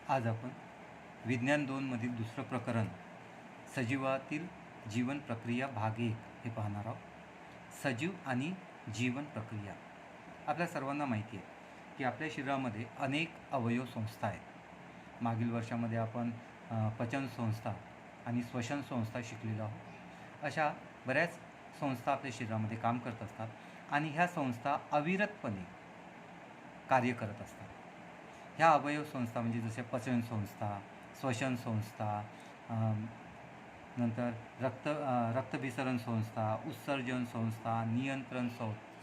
आज आपण विज्ञान 2 मधील दुसरं प्रकरण सजीवातील जीवन प्रक्रिया भाग 1 हे पाहणार आहोत। सजीव आणि जीवन प्रक्रिया। आपल्या सर्वांना माहिती आहे की आपल्या शरीरामध्ये अनेक अवयव संस्था आहेत। मागील वर्षामध्ये आपण पचन संस्था आणि श्वसन संस्था शिकलेलो आहोत। अशा बऱ्याच संस्था आपल्या शरीरामध्ये काम करत असतात आणि ह्या संस्था अविरतपणे कार्य करत असतात। ह्या अवयव संस्था म्हणजे जसे पचन संस्था, श्वसन संस्था, नंतर रक्तभिसरण संस्था, उत्सर्जन संस्था, नियंत्रण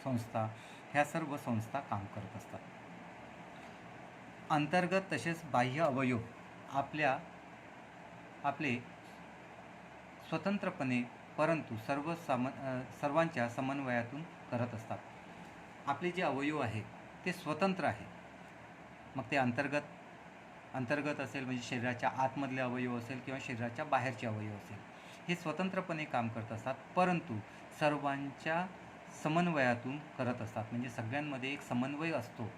संस्था, ह्या सर्व संस्था काम करत असतात। अंतर्गत तसेच बाह्य अवयव आपले स्वतंत्रपणे परंतु सर्वांच्या समन्वयातून करत असतात। आपले जे अवयव आहेत ते स्वतंत्र आहेत। मग ते अंतर्गत असेल म्हणजे शरीराच्या आतमधले अवयव असेल किंवा शरीराच्या बाहेरचे अवयव असेल, हे स्वतंत्रपणे काम करत असतात, परंतु सर्वांच्या समन्वयातून करत असतात। म्हणजे सगळ्यांमध्ये एक समन्वय असतो।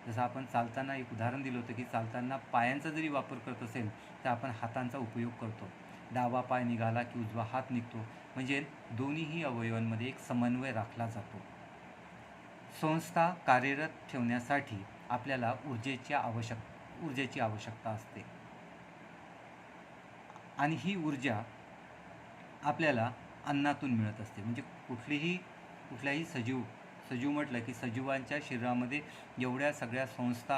जसं आपण चालताना एक उदाहरण दिलं होतं की चालताना पायांचा जरी वापर करत असेल तर आपण हातांचा उपयोग करतो। डावा पाय निघाला की उजवा हात निघतो, म्हणजे दोन्हीही अवयवांमध्ये एक समन्वय राखला जातो। संस्था कार्यरत ठेवण्यासाठी आपल्याला ऊर्जेची आवश्यकता असते आणि ही ऊर्जा आपल्याला अन्नातून मिळत असते। म्हणजे कुठल्याही सजीव म्हटलं की सजीवांच्या शरीरामध्ये एवढ्या सगळ्या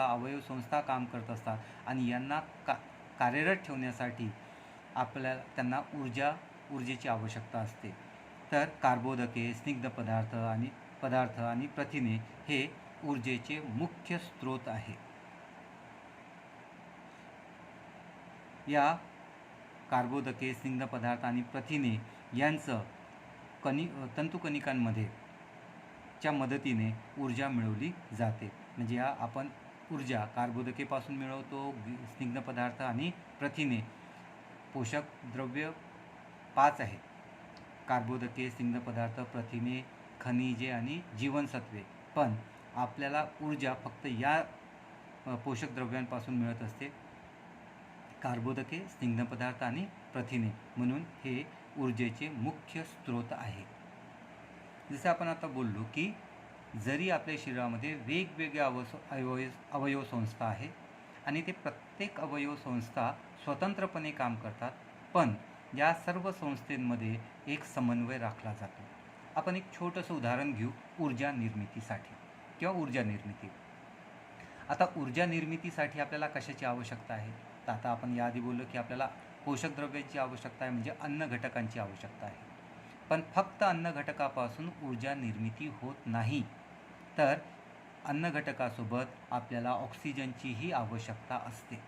अवयव संस्था काम करत असतात आणि यांना कार्यरत ठेवण्यासाठी त्यांना ऊर्जेची आवश्यकता असते। तर कार्बोदके, स्निग्ध पदार्थ आणि प्रथिने हे ऊर्जेचे मुख्य स्रोत आहे। या कार्बोदके, स्निग्ध पदार्थ आणि प्रथिने यांचं तंतुकणिकांमध्ये च्या मदतीने ऊर्जा मिळवली जाते। म्हणजे आपण ऊर्जा कार्बोदकेपासून मिळवतो, स्निग्ध पदार्थ आणि प्रथिने। पोषक द्रव्य 5 आहेत: कार्बोदके, स्निग्ध पदार्थ, प्रथिने, खनिजे आणि जीवनसत्वे। पण आपल्याला ऊर्जा फक्त या पोषक द्रव्यांपासून मिळत असते: कार्बोदके, स्निग्ध पदार्थ आणि प्रथिने। म्हणून हे ऊर्जेचे मुख्य स्रोत आहे। जसे आपण आता बोललो की जरी आपल्या शरीरामध्ये वेगवेगळ्या अवयव संस्था आहेत आणि ते प्रत्येक अवयव संस्था स्वतंत्रपणे काम करतात, पण या सर्व संस्थेमध्ये एक समन्वय राखला जातो। आपण एक छोटंसं उदाहरण घेऊ ऊर्जा निर्मितीसाठी किंवा ऊर्जा निर्मिती। आता ऊर्जा निर्मितीसाठी आपल्याला कशाची आवश्यकता आहे? तर आता आपण याआधी बोललो की आपल्याला पोषक द्रव्यांची आवश्यकता आहे, म्हणजे अन्न घटकांची आवश्यकता आहे। पण फक्त अन्न घटकापासून ऊर्जा निर्मिती होत नाही, तर अन्न घटकासोबत आपल्याला ऑक्सिजनचीही आवश्यकता असते।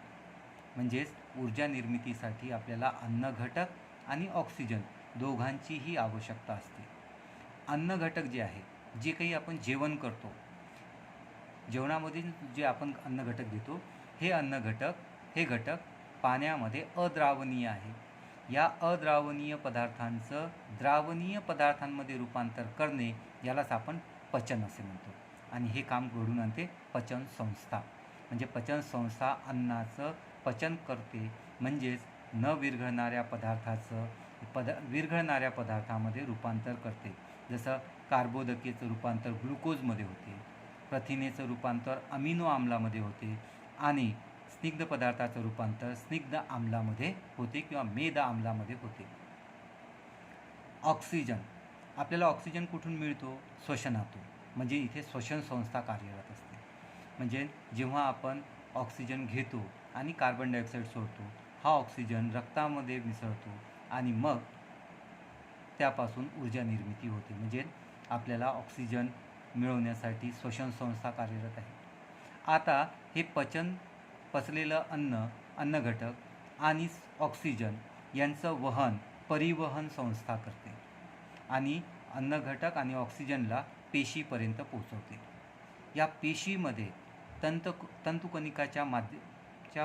म्हणजेच ऊर्जा निर्मितीसाठी आपल्याला अन्न घटक आणि ऑक्सिजन दोघांचीही आवश्यकता असते। अन्न घटक जे आहे, जे काही आपण जेवण करतो, जेवणामधील जे आपण अन्न घटक घेतो, हे घटक पाण्यामध्ये अद्रावणीय आहे। या अद्रावणीय पदार्थांचं द्रावणीय पदार्थांमध्ये रूपांतर करणे यालाच आपण पचन असे म्हणतो आणि हे काम घडून आणते पचन संस्था। म्हणजे पचन संस्था अन्नाचं पचन करते, म्हणजेच न विरघळणाऱ्या विरघळणाऱ्या पदार्थामध्ये रूपांतर करते। जसं कार्बोदकेचं रूपांतर ग्लुकोजमध्ये होते, प्रथिनेचं रूपांतर अमिनो आम्लामध्ये होते आणि स्निग्ध पदार्थाचं रूपांतर स्निग्ध आम्लामध्ये होते किंवा मेद आम्लामध्ये होते। ऑक्सिजन, आपल्याला ऑक्सिजन कुठून मिळतो? श्वसनातून। म्हणजे इथे श्वसन संस्था कार्यरत असते। म्हणजे जेव्हा आपण ऑक्सिजन घेतो आणि कार्बन डायऑक्साईड सोडतो, हा ऑक्सिजन रक्तामध्ये मिसळतो आणि मग त्यापासून ऊर्जा निर्मिती होते। म्हणजे आपल्याला ऑक्सिजन मिळवण्यासाठी श्वसन संस्था कार्यरत आहे। आता हे पचलेलं अन्न घटक आणि ऑक्सिजन यांचं परिवहन संस्था करते आणि अन्न घटक आणि ऑक्सिजनला पेशीपर्यंत पोहोचवते। या पेशीमध्ये तंतुकणिकाच्या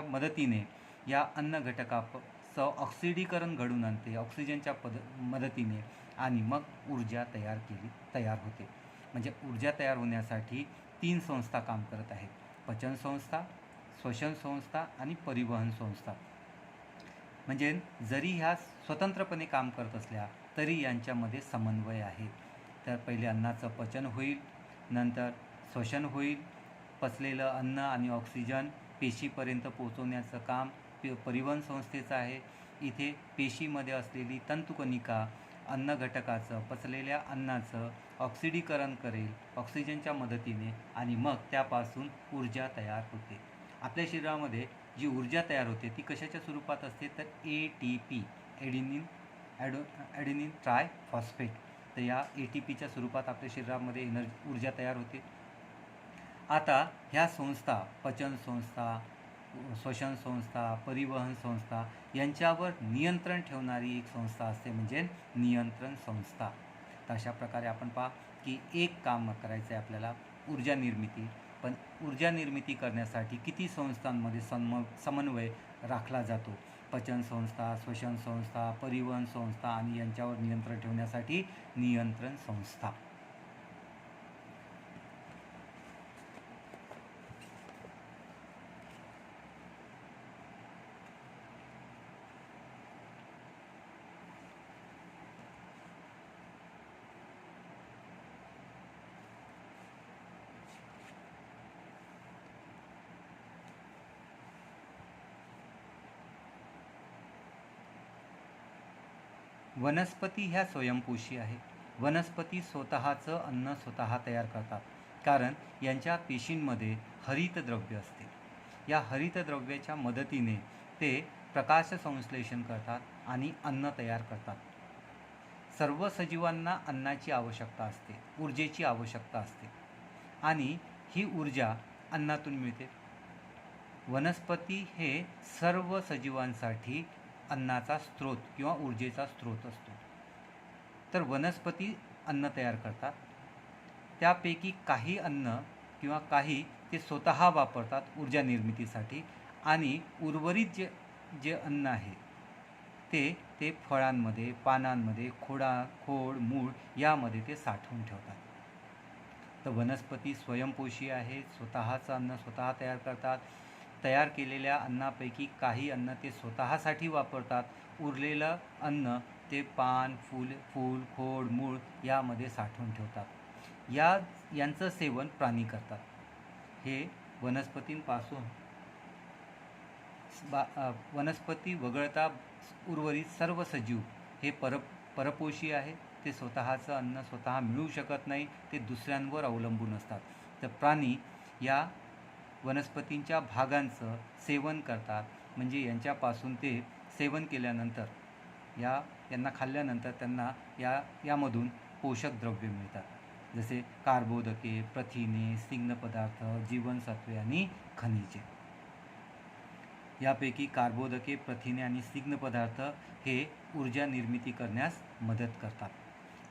मदतीने या अन्न घटकाचं ऑक्सिडीकरण घडून आणते ऑक्सिजनच्या मदतीने आणि मग ऊर्जा तयार होते। म्हणजे ऊर्जा तयार होण्यासाठी 3 संस्था काम करत आहेत: पचन संस्था, श्वसन संस्था आणि परिवहन संस्था. म्हणजे जरी ह्या स्वतंत्रपणे काम करत असल्या तरी यांच्यामध्ये समन्वय आहे. तर पहिले अन्नाचं पचन होईल, नंतर श्वसन होईल, पचलेलं अन्न आणि ऑक्सिजन पेशीपर्यंत पोहोचवण्याचं काम परिवहन संस्थेचं आहे. इथे पेशीमध्ये असलेली तंतुकणिका अन्न घटकाचं, पचलेल्या अन्नाचं ऑक्सिडीकरण करेल ऑक्सिजनच्या मदतीने आणि मग त्यापासून ऊर्जा तयार होते. आपल्या शरीरामध्ये जी ऊर्जा तयार होते ती कशाच्या स्वरूपात असते, तर ATP, ॲडेनिन ट्रायफॉस्फेट. तर या ATPच्या स्वरूपात आपल्या शरीरामध्ये ऊर्जा तयार होते. आता ह्या संस्था, पचन संस्था, श्वसन संस्था, परिवहन संस्था यांच्यावर नियंत्रण ठेवणारी एक संस्था असते म्हणजे नियंत्रण संस्था. तर अशा प्रकारे आपण पहा की एक काम करायचं आहे आपल्याला, ऊर्जा निर्मिती. पण ऊर्जा निर्मिती करण्यासाठी किती संस्थांमध्ये समन्वय राखला जातो. पचन संस्था, श्वसन संस्था, परिवहन संस्था आणि यांच्यावर नियंत्रण ठेवण्यासाठी नियंत्रण संस्था. वनस्पती ह्या स्वयंपोषी आहे. वनस्पती स्वतःचं अन्न स्वतः तयार करतात कारण यांच्या पेशींमध्ये हरितद्रव्य असते. या हरितद्रव्याच्या मदतीने ते प्रकाश संश्लेषण करतात आणि अन्न तयार करतात. सर्व सजीवांना अन्नाची आवश्यकता असते, ऊर्जेची आवश्यकता असते आणि ही ऊर्जा अन्नातून मिळते. वनस्पती हे सर्व सजीवांसाठी अन्नाचा स्रोत किंवा ऊर्जेचा स्रोत असतो. तर वनस्पती अन्न तयार करतात. त्यापैकी काही अन्न किंवा काही ते स्वतः वापरतात ऊर्जा निर्मितीसाठी आणि उर्वरित जे अन्न आहे ते फळांमध्ये, पानांमध्ये, खोड, मूळ यामध्ये ते साठवून ठेवतात. तर वनस्पती स्वयंपोषी आहे, स्वतःचं अन्न स्वतः तयार करतात. तयार केलेल्या अन्नापैकी काही अन्न ते स्वतःसाठी वापरतात. उरलेलं अन्न ते पान, फूल, खोड, मूळ यामध्ये साठवून ठेवतात. यांचं सेवन प्राणी करतात. हे वनस्पतींपासून वनस्पती वगळता उर्वरित सर्व सजीव हे परपोषी आहे. ते स्वतःचं अन्न स्वतः मिळवू शकत नाही, ते दुसऱ्यांवर अवलंबून असतात. तर प्राणी या वनस्पतींच्या भागांचं सेवन करतात. म्हणजे यांच्यापासून ते सेवन केल्यानंतर यांना खाल्ल्यानंतर त्यांना यामधून पोषक द्रव्ये मिळतात. जसे कार्बोदके, प्रथिने, स्निग्ध पदार्थ, जीवनसत्वे आणि खनिजे. यापैकी कार्बोदके, प्रथिने आणि स्निग्ध पदार्थ हे ऊर्जा निर्मिती करण्यास मदत करतात.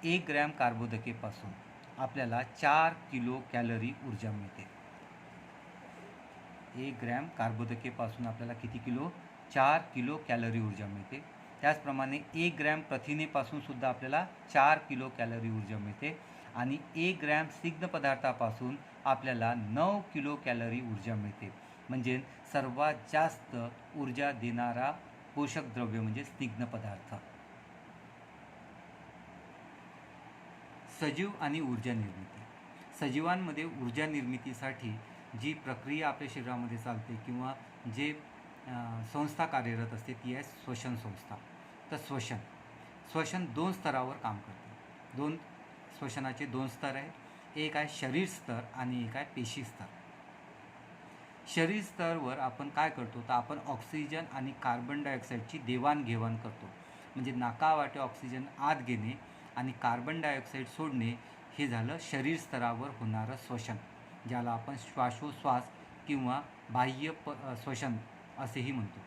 1 ग्रॅम कार्बोदकेपासून आपल्याला 4 किलो कॅलरी ऊर्जा मिळते. 1 ग्रॅम कार्बोदकेपासून आपल्याला किती किलो? 4 किलो कॅलरी ऊर्जा मिळते. त्याचप्रमाणे 1 ग्रॅम प्रथिनेपासून सुद्धा आपल्याला 4 किलो कॅलरी ऊर्जा मिळते आणि 1 ग्रॅम स्निग्ध पदार्थापासून आपल्याला 9 किलो कॅलरी ऊर्जा मिळते. म्हणजे सर्वात जास्त ऊर्जा देणारा पोषक द्रव्य म्हणजे स्निग्ध पदार्थ. सजीव आणि ऊर्जा निर्मिती. सजीवांमध्ये ऊर्जा निर्मितीसाठी जी प्रक्रिया आपल्या शरीरामध्ये चालते किंवा जे संस्था कार्यरत असते ती आहे श्वसन संस्था. तर श्वसन 2 स्तरावर काम करते. श्वसनाचे 2 स्तर आहे. एक आहे शरीर स्तर आणि एक आहे पेशी स्तर. शरीर स्तरावर आपण काय करतो तर आपण ऑक्सिजन आणि कार्बन डायऑक्साईडची देवाणघेवाण करतो. म्हणजे नाकावाटे ऑक्सिजन आत घेणे आणि कार्बन डायऑक्साईड सोडणे हे झालं शरीर स्तरावर होणारं श्वसन, ज्याला आपण श्वासोश्वास किंवा बाह्य श्वसन असेही म्हणतो.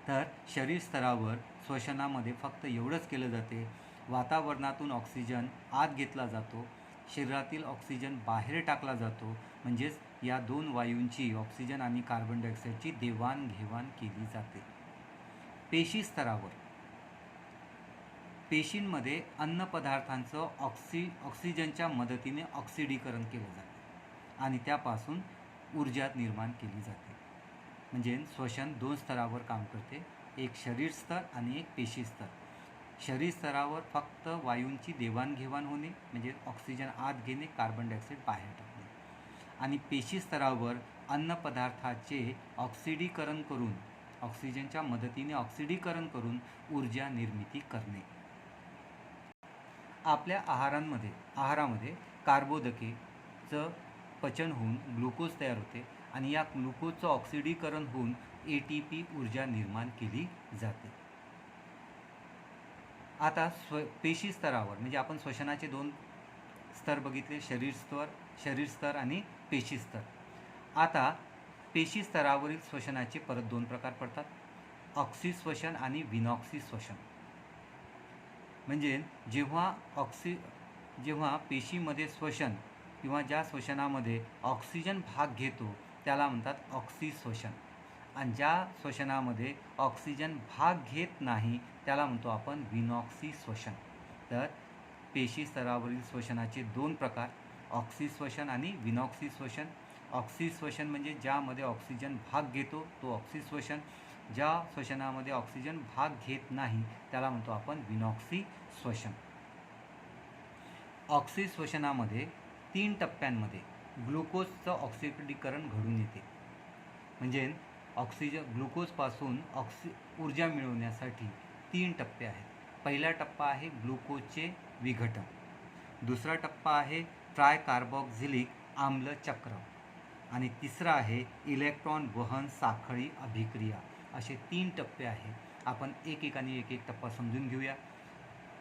तर शरीर स्तरावर श्वसनामध्ये फक्त एवढंच केलं जाते, वातावरणातून ऑक्सिजन आत घेतला जातो, शरीरातील ऑक्सिजन बाहेर टाकला जातो. म्हणजेच या 2 वायूंची, ऑक्सिजन आणि कार्बन डायऑक्साईडची देवाणघेवाण केली जाते. पेशी स्तरावर पेशींमध्ये अन्नपदार्थांचं ऑक्सिजनच्या मदतीने ऑक्सिडीकरण केलं जाते आणि त्यापासून ऊर्जा निर्माण केली जाते. म्हणजे श्वसन 2 स्तरावर काम करते, एक शरीर स्तर आणि एक पेशी स्तर. शरीर स्तरावर फक्त वायूंची देवाणघेवाण होणे, म्हणजे ऑक्सिजन आत घेणे, कार्बन डायऑक्साईड बाहेर टाकणे. आणि पेशी स्तरावर अन्न पदार्थाचे ऑक्सिडीकरण करून, ऑक्सिजनच्या मदतीने ऑक्सिडीकरण करून ऊर्जा निर्मिती करणे. आपल्या आहारामध्ये कार्बोदकेचं पचन होऊन ग्लुकोज तयार होते आणि या ग्लुकोजचं ऑक्सिडीकरण होऊन ATP ऊर्जा निर्माण केली जाते. आता पेशी स्तरावर, म्हणजे आपण श्वसनाचे 2 स्तर बघितले, शरीर स्तर आणि पेशी स्तर. आता पेशी स्तरावरील श्वसनाचे परत 2 प्रकार पडतात, ऑक्सिश्वसन आणि विनॉक्सी श्वसन. म्हणजे जेव्हा पेशीमध्ये श्वसन किंवा ज्या श्वसनामध्ये ऑक्सिजन भाग घेतो त्याला म्हणतात ऑक्सिश्वसन, आणि ज्या श्वसनामध्ये ऑक्सिजन भाग घेत नाही त्याला म्हणतो आपण विनॉक्सी श्वसन. तर पेशी स्तरावरील श्वसनाचे 2 प्रकार, ऑक्सिश्वसन आणि विनॉक्सी श्वसन. ऑक्सिश्वसन म्हणजे ज्यामध्ये ऑक्सिजन भाग घेतो तो ऑक्सिश्वसन, ज्या श्वसनामध्ये ऑक्सिजन भाग घेत नाही त्याला म्हणतो आपण विनॉक्सी श्वसन. ऑक्सिश्वसनामध्ये 3 टप्प्यांमध्ये ग्लुकोजचं ऑक्सिडीकरण घडून येते. म्हणजे ग्लुकोजपासून ऊर्जा मिळवण्यासाठी 3 टप्पे आहेत. पहिला टप्पा आहे ग्लुकोजचे विघटन, दुसरा टप्पा आहे ट्रायकार्बॉक्झिलिक आम्ल चक्र, आणि तिसरा आहे इलेक्ट्रॉन वहन साखळी अभिक्रिया. असे 3 टप्पे आहेत. आपण एकेकाने एक टप्पा समजून घेऊया.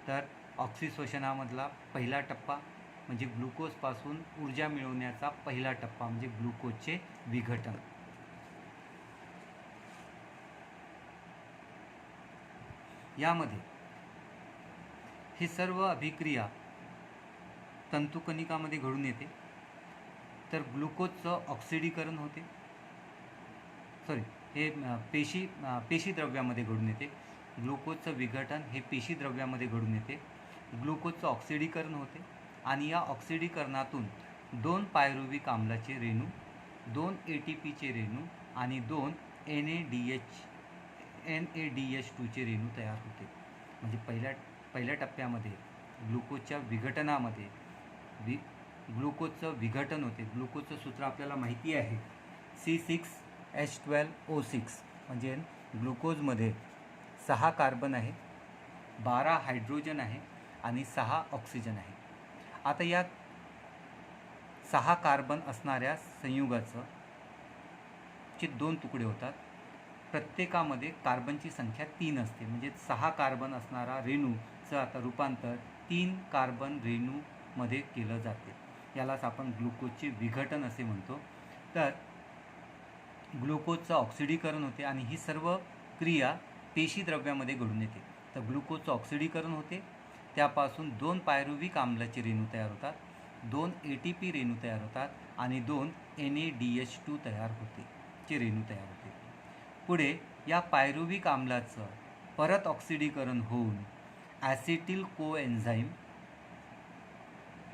तर ऑक्सिश्वसनामधला पहिला टप्पा म्हणजे ग्लुकोजपासून ऊर्जा मिळवण्याचा पहिला टप्पा म्हणजे ग्लुकोजचे विघटन. यामध्ये हे सर्व अभिक्रिया तंतुकणिकामध्ये घडून येते. तर ग्लुकोजचं ऑक्सिडीकरण होते, हे पेशी द्रव्यामध्ये घडून येते. ग्लुकोजचं विघटन हे पेशी द्रव्यामध्ये घडून येते. ग्लुकोजचं ऑक्सिडीकरण होते आणि या ऑक्सिडीकरणातून 2 पायरुव्हिक आम्लाचे रेणू, 2 ATPचे रेणू आणि 2 NADH2चे रेणू तयार होते. म्हणजे पहिल्या टप्प्यामध्ये ग्लुकोजच्या विघटनामध्ये ग्लुकोजचं विघटन होते. ग्लुकोजचं सूत्र आपल्याला माहिती आहे, C6H12O6. म्हणजे ग्लुकोजमध्ये 6 कार्बन आहे, 12 हायड्रोजन आहे आणि 6 ऑक्सिजन आहे. आता या 6 कार्बन असणाऱ्या संयुगाचं 2 तुकडे होतात. प्रत्येकामध्ये कार्बनची संख्या 3 असते. म्हणजे 6 कार्बन असणारा रेणूचं आता रूपांतर 3 कार्बन रेणूमध्ये केलं जाते. यालाच आपण ग्लुकोजचे विघटन असे म्हणतो. तर ग्लुकोजचं ऑक्सिडीकरण होते आणि ही सर्व क्रिया पेशी द्रव्यामध्ये घडून येते. तर ग्लुकोजचं ऑक्सिडीकरण होते, त्यापासून 2 पायरुव्हिक आम्लाचे रेणू तयार होतात, 2 ATP रेणू तयार होतात आणि 2 NADH2 तयार होते रेणू तयार होते. पुढे या पायरुव्हिक आम्लाचं परत ऑक्सिडीकरण होऊन ॲसिटिल कोएन्झाईम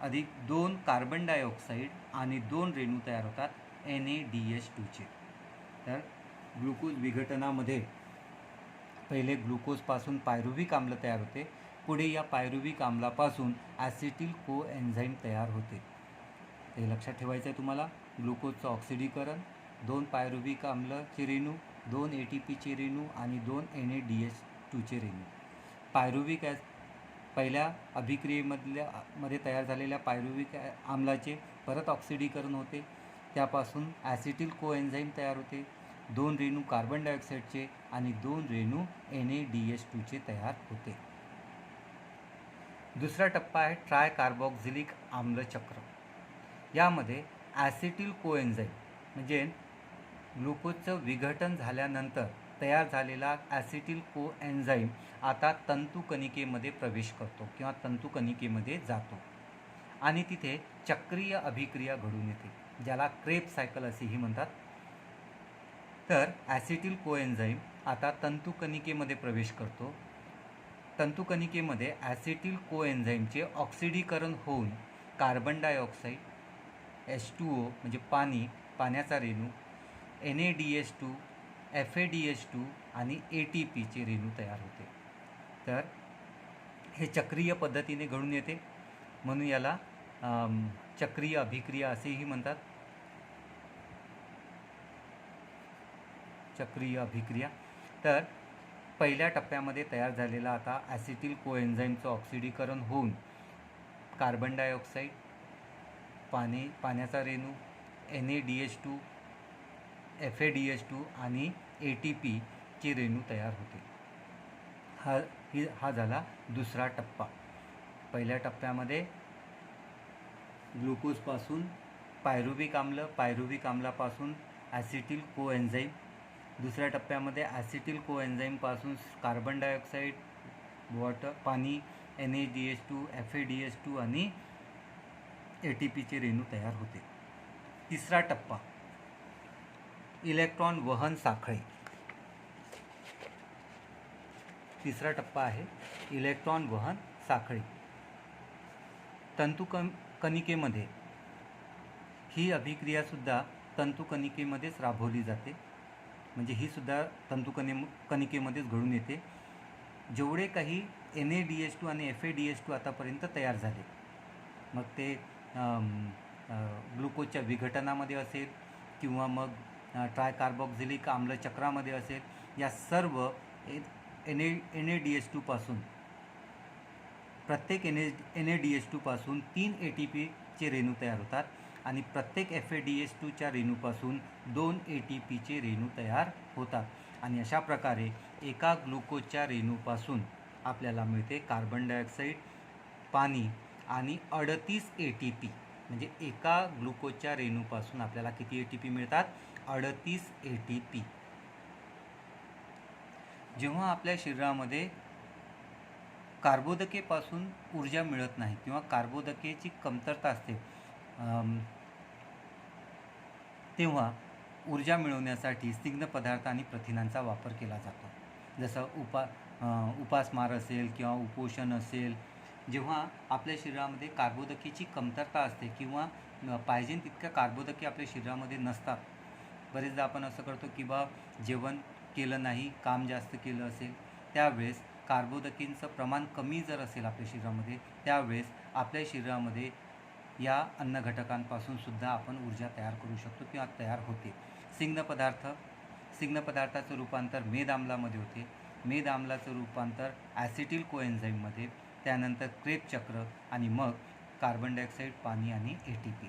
अधिक 2 कार्बन डायऑक्साईड आणि 2 रेणू तयार होतात NADH2चे. तर ग्लुकोज विघटनामध्ये पहिले ग्लुकोजपासून पायरुव्हिक आम्ल तयार होते, पुढे या पायरुव्हिक आम्लापासून ॲसिटिल कोएन्झाईम तयार होते. हे लक्षात ठेवायचं आहे तुम्हाला. ग्लुकोजचं ऑक्सिडीकरण, 2 पायरुव्हिक आम्लचे रेणू, 2 ATPचे रेणू आणि 2 NADH2चे रेणू. पायरुव्हिक पहिल्या अभिक्रियेमध्ये तयार झालेल्या पायरुव्हिक आम्लाचे परत ऑक्सिडीकरण होते, त्यापासून ॲसिटिल कोएन्झाईम तयार होते, 2 रेणू कार्बन डायऑक्साईडचे आणि 2 रेणू NADH2चे तयार होते. दुसरा टप्पा आहे ट्रायकार्बॉक्झिलिक आम्ल चक्र. यामध्ये ॲसिटिल कोएन्झाईम म्हणजे ग्लुकोजचं विघटन झाल्यानंतर तयार झालेला ॲसिटिल कोएन्झाईम आता तंतुकणिकेमध्ये प्रवेश करतो किंवा तंतुकणिकेमध्ये जातो आणि तिथे चक्रीय अभिक्रिया घडून येते, ज्याला क्रेब्स सायकल असेही म्हणतात. तर ॲसिटिल कोएन्झाईम आता तंतुकणिकेमध्ये प्रवेश करतो. तंतुकणिकेमध्ये ॲसिटिल कोएन्झाईमचे ऑक्सिडीकरण होऊन कार्बन डायऑक्साईड, H2O म्हणजे पाण्याचा रेणू, NADH2 FADH2 आणि ATPचे रेणू तयार होते. तर हे चक्रीय पद्धतीने घडून येते, म्हणून याला चक्रीय अभिक्रिया असेही म्हणतात. चक्रीय अभिक्रिया. तर पहिल्या टप्प्यामध्ये तयार झालेला आता ॲसिटिल कोएन्झाईमचं ऑक्सिडीकरण होऊन कार्बन डायऑक्साईड, पाण्याचा रेणू, NaDH2, FADH2 आणि ATPचे रेणू तयार होते. हा झाला दुसरा टप्पा. पहिल्या टप्प्यामध्ये ग्लुकोजपासून पायरुव्हिक आम्ल, पायरुव्हिक आम्लापासून ॲसिटिल कोएन्झाईम. दुसऱ्या टप्प्यामध्ये ॲसिटिल कोएन्झाईमपासून कार्बन डायऑक्साईड, वॉटर, पाणी, NaDH2, FADH2 आणि ATPचे रेणू तयार होते. तिसरा टप्पा इलेक्ट्रॉन वहन साखळी. तिसरा टप्पा आहे इलेक्ट्रॉन वहन साखळी. तंतुकणिकेमध्ये ही अभिक्रियासुद्धा तंतुकणिकेमध्येच राबवली जाते, म्हणजे ही सुद्धा तंतुकणिकेमध्येच घडून येते. जेवढे काही NaDH2 आणि FADH2 आतापर्यंत तयार झाले, मग ते ग्लुकोजच्या विघटनामध्ये असेल किंवा मग ट्रायकार्बॉक्झिलिक आम्ल चक्रामध्ये असेल, या सर्व NaDH2 पासून प्रत्येक NaDH2 पासून 3 ATPचे रेणू तयार होतात आणि प्रत्येक FADH2च्या रेणूपासून 2 ATPचे रेणू तयार होतात. आणि अशा प्रकारे एका ग्लुकोजच्या रेणूपासून आपल्याला मिळते कार्बन डायऑक्साईड, पाणी आणि 38 ATP. म्हणजे एका ग्लुकोजच्या रेणूपासून आपल्याला किती ATP मिळतात? 38 ATP. जेव्हा आपल्या शरीरामध्ये कार्बोदकेपासून ऊर्जा मिळत नाही किंवा कार्बोदकेची कमतरता असते, तेव्हा ऊर्जा मिळवण्यासाठी स्निग्ध पदार्थ आणि प्रथिनांचा वापर केला जातो. जसं उपासमार असेल किंवा उपोषण असेल, जेव्हा आपल्या शरीरामध्ये कार्बोदकेची कमतरता असते किंवा पाहिजे तितक्या कार्बोदके आपल्या शरीरामध्ये नसतात. बरेचदा आपण असं करतो की जेवण केलं नाही, काम जास्त केलं असेल, त्यावेळेस कार्बोदकेंचं प्रमाण कमी जर असेल आपल्या शरीरामध्ये, त्यावेळेस आपल्या शरीरामध्ये या अन्न घटकांपासून सुद्धा आपण ऊर्जा तयार करू शकतो किंवा तयार होते. स्निग्ध पदार्थाचं रूपांतर मेद आम्लामध्ये होते, मेद आम्लाचं रूपांतर ॲसिटिल कोएन्झाईममध्ये, त्यानंतर क्रेब चक्र आणि मग कार्बन डायऑक्साईड, पाणी आणि ATP.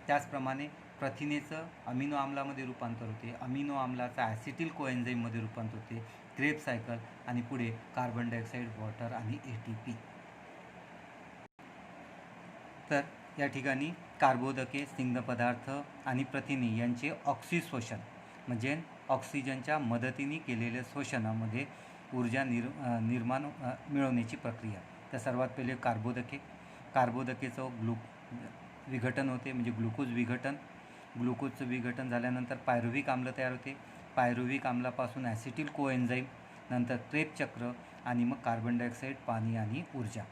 त्याचप्रमाणे प्रथिनेचं अमिनो आम्लामध्ये रूपांतर होते, अमिनो आम्लाचं ॲसिटिल कोएन्झाईममध्ये रूपांतर होते, क्रेब सायकल आणि पुढे कार्बन डायऑक्साईड, वॉटर आणि ATP. तर या ठिकाणी कार्बोदके, स्निग्ध पदार्थ आणि प्रथिने यांचे ऑक्सिश्वसन म्हणजे ऑक्सिजनच्या मदतीने केलेल्या श्वसनामध्ये ऊर्जा मिळवण्याची प्रक्रिया. तर सर्वात पहिले कार्बोदकेचं विघटन होते, म्हणजे ग्लुकोजचं विघटन झाल्यानंतर पायरुव्हिक आम्ल तयार होते, पायरुव्हिक आम्लापासून ॲसिटिल कोएन्झाईम, नंतर क्रेब चक्र आणि मग कार्बन डायऑक्साईड, पाणी आणि ऊर्जा.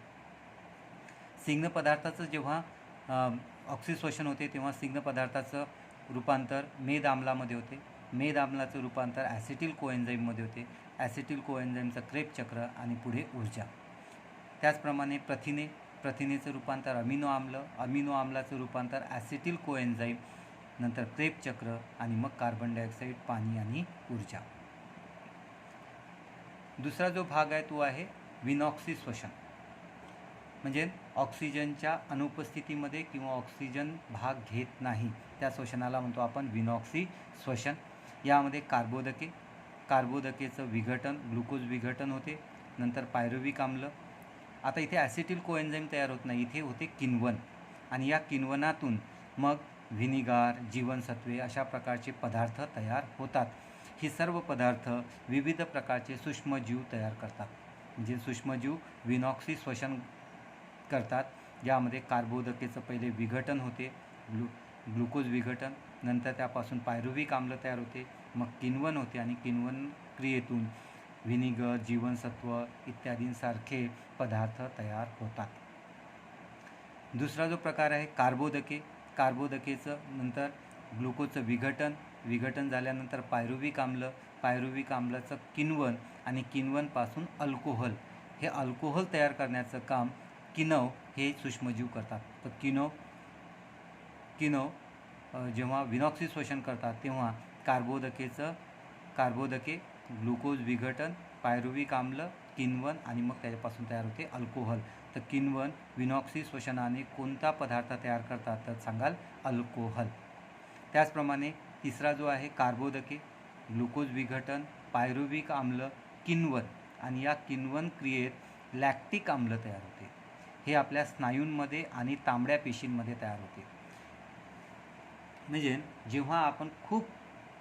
स्निग्ध पदार्थाचं जेव्हा ऑक्सिश्वसन होते तेव्हा स्निग्ध पदार्थाचं रूपांतर मेद आम्लामध्ये होते, मेद आम्लाचं रूपांतर ॲसिटिल कोएन्झाईममध्ये होते, ॲसिटिल कोएन्झाईमचं क्रेब चक्र आणि पुढे ऊर्जा. त्याचप्रमाणे प्रथिनेचं रूपांतर अमिनो आम्लाचं रूपांतर ॲसिटिल कोएन्झाईम, नंतर क्रेब चक्र आणि मग कार्बन डायऑक्साईड, पाणी आणि ऊर्जा. दुसरा जो भाग आहे तो आहे विनॉक्सी श्वसन, म्हणजे ऑक्सिजनच्या अनुपस्थितीमध्ये किंवा ऑक्सिजन भाग घेत नाही त्या श्वसनाला म्हणतो आपण विनॉक्सी श्वसन. यामध्ये कार्बोदकेचं ग्लुकोज विघटन होते, नंतर पायरुव्हिक आम्ल. आता इथे ॲसिटिल कोएन्झाईम तयार होत नाही, इथे होते किण्वन, आणि या किण्वनातून मग व्हिनिगार, जीवनसत्वे अशा प्रकारचे पदार्थ तयार होतात. ही सर्व पदार्थ विविध प्रकारचे सूक्ष्मजीव तयार करतात, म्हणजे सूक्ष्मजीव विनॉक्सी श्वसन करतात, ज्यामध्ये कार्बोदकेचं पहिले विघटन होते, ग्लुकोज विघटन, नंतर त्यापासून पायरुव्हिक आम्ल तयार होते, मग किण्वन होते आणि किण्वन क्रियेतून व्हिनिगर, जीवनसत्व इत्यादींसारखे पदार्थ तयार होतात. दुसरा जो प्रकार आहे कार्बोदकेचं नंतर ग्लुकोजचं विघटन झाल्यानंतर पायरुव्हिक आम्ल, पायरुव्हिक आम्लाचं किण्वन आणि किण्वनपासून अल्कोहोल, हे अल्कोहोल तयार करण्याचं काम किण्व हे सूक्ष्मजीव करतात. तर किण्व जेव्हा विनॉक्सी शोषण करतात तेव्हा कार्बोदके ग्लुकोज विघटन, पायरुव्हिक आम्ल, किण्वन आणि मग त्याच्यापासून तयार होते अल्कोहोल. तर किण्वन विनॉक्सी शोषणाने कोणता पदार्थ तयार करतात, तर सांगाल अल्कोहोल. त्याचप्रमाणे तिसरा जो आहे कार्बोदके, ग्लुकोज विघटन, पायरुव्हिक आम्ल, किण्वन आणि या किण्वन क्रियेत लॅक्टिक आम्ल तयार होते. हे आपल्या स्नायूंमध्ये आणि तांबड्या पेशींमध्ये तयार होते. म्हणजे जेव्हा आपण खूप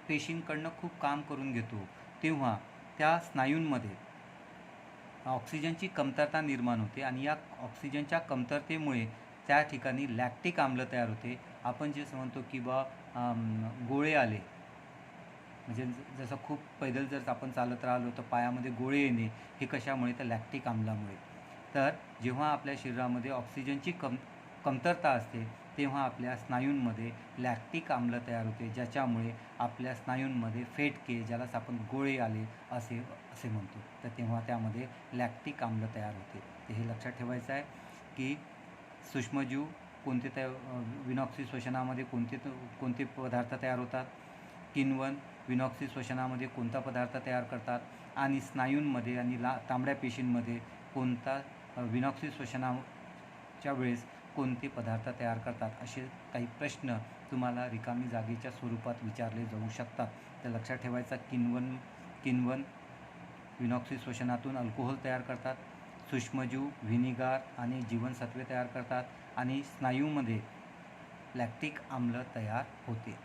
पेशींकडनं खूप काम करून घेतो तेव्हा त्या स्नायूंमध्ये ऑक्सिजनची कमतरता निर्माण होते आणि या ऑक्सिजनच्या कमतरतेमुळे त्या ठिकाणी लॅक्टिक आम्ल तयार होते. आपण जे म्हणतो की गोळे आले, म्हणजे जसं खूप पैदल जर आपण चालत राहिलो तर पायामध्ये गोळे येणे, हे कशामुळे, तर लॅक्टिक आम्लामुळे. तर जेव्हा आपल्या शरीरामध्ये ऑक्सिजनची कमतरता असते तेव्हा आपल्या स्नायूंमध्ये लॅक्टिक आम्ल तयार होते, ज्याच्यामुळे आपल्या स्नायूंमध्ये फेटके, ज्यालाच आपण गोळे आले असे म्हणतो, तर तेव्हा त्यामध्ये लॅक्टिक आम्ल तयार होते. तर हे लक्षात ठेवायचं आहे की सूक्ष्मजीव कोणते विनॉक्सी शोषणामध्ये कोणते पदार्थ तयार होतात, किण्वन विनॉक्सी शोषणामध्ये कोणता पदार्थ तयार करतात आणि स्नायूंमध्ये आणि तांबड्या पेशींमध्ये कोणता विनॉक्सी शोषणाच्या वेळेस कोणते पदार्थ तयार करतात, असे काही प्रश्न तुम्हाला रिकामी जागेच्या स्वरूपात विचारले जाऊ शकतात. तर लक्षात ठेवायचा, किण्वन विनॉक्सी शोषणातून अल्कोहोल तयार करतात, सूक्ष्मजीव व्हिनिगार आणि जीवनसत्वे तयार करतात आणि स्नायूमध्ये लॅक्टिक आम्ल तयार होते.